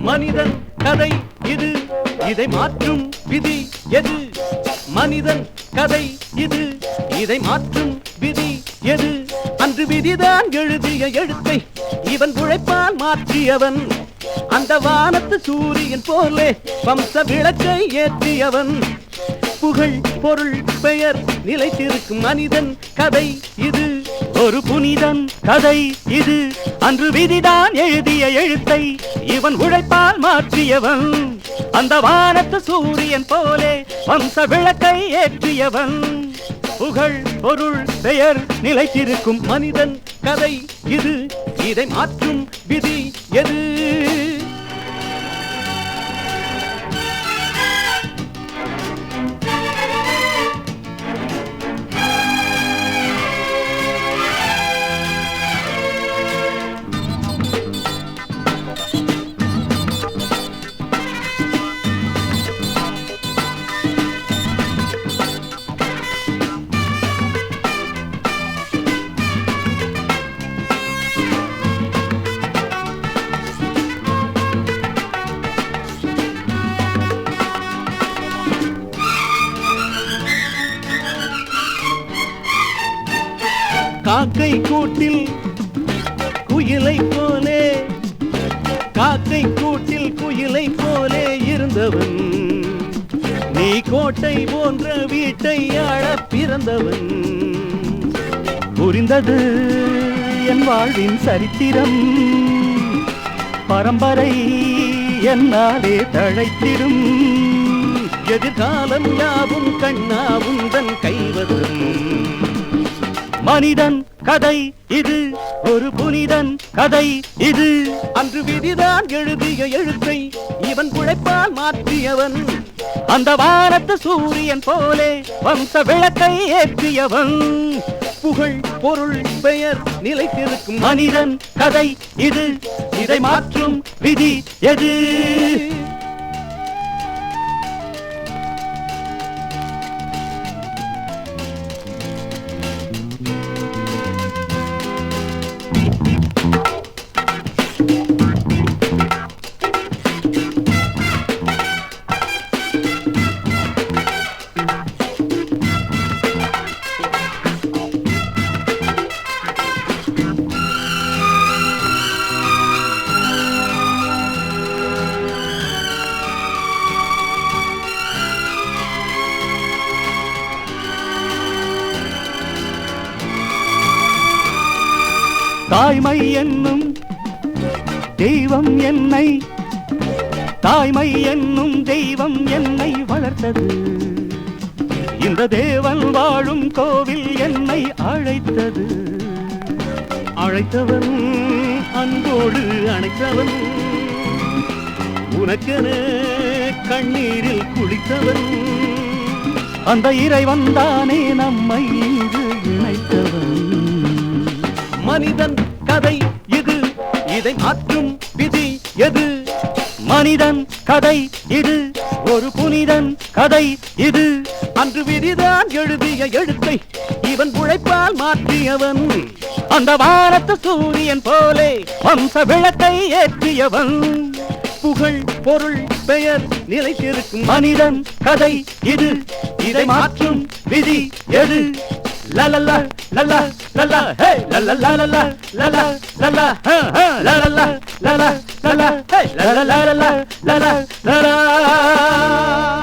மனிதன் கதை இது, இதை மாற்றும் விதி எது? மனிதன் கதை இது, இதை மாற்றும் விதி எது? அன்று விதிதான் எழுதிய எழுத்தை இவன் உழைப்பால் மாற்றியவன். அந்த வானத்து சூரியன் போலே வம்ச விளக்கை ஏற்றியவன். புகழ் பொருள் பெயர் நிலைத்திருக்கும் மனிதன் கதை இது, ஒரு புனிதன் கதை இது. அன்று விதிதான் எழுதிய எழுத்தை இவன் உழைப்பால் மாற்றியவன். அந்த வானத்து சூரியன் போலே வம்ச விளக்கை ஏற்றியவன். புகழ் பொருள் பெயர் நிலைத்திருக்கும் மனிதன் கதை இது, இதை மாற்றும் விதி எது? காக்கை கூட்டில் குயிலை போலே, காக்கை கூட்டில் குயிலை போலே இருந்தவன். நீ கோட்டை போன்ற வீட்டை ஆள பிறந்தவன். புரிந்தது என் வாழ்வின் சரித்திரம், பரம்பரை என்னாலே தழைத்திடும். எதிர்காலம் யாவும் கண்ணா உந்தன் கைவரும். மனிதன் கதை இது, ஒரு புனிதன் கதை இது. அன்று விதிதான் எழுதிய எழுத்தை இவன் உழைப்பால் மாற்றியவன். அந்த வானத்து சூரியன் போலே வம்ச விளக்கை ஏற்றியவன். புகழ் பொருள் பெயர் நிலைத்திருக்கும் மனிதன் கதை இது, இதை மாற்றும் விதி எது? தாய்மை என்னும் தெய்வம் என்னை, தாய்மை என்னும் தெய்வம் என்னை வளர்த்தது. இந்த தேவன் வாழும் கோவில் என்னை அழைத்தது. அழைத்தவன் அன்போடு அணைத்தவன், உனக்கென கண்ணீரில் குளித்தவன். அந்த இறைவன் தானே நம்மை இங்கு இணைத்தவன். மனிதன் கதை இது, இதை மாற்றும் விதி எது? மனிதன் கதை இது, ஒரு புனிதன் கதை இது. அன்று விதிதான் எழுதிய எழுத்தை இவன் உழைப்பால் மாற்றியவன். அந்த வானத்து சூரியன் போலே வம்ச விளக்கை ஏற்றியவன். புகழ் பொருள் பெயர் நிலைத்திருக்கும் மனிதன் கதை இது, இதை மாற்றும் விதி எது? La la la la la la la hey la la la la la la la la la ha ha la la la la la la la hey la la la la la la la la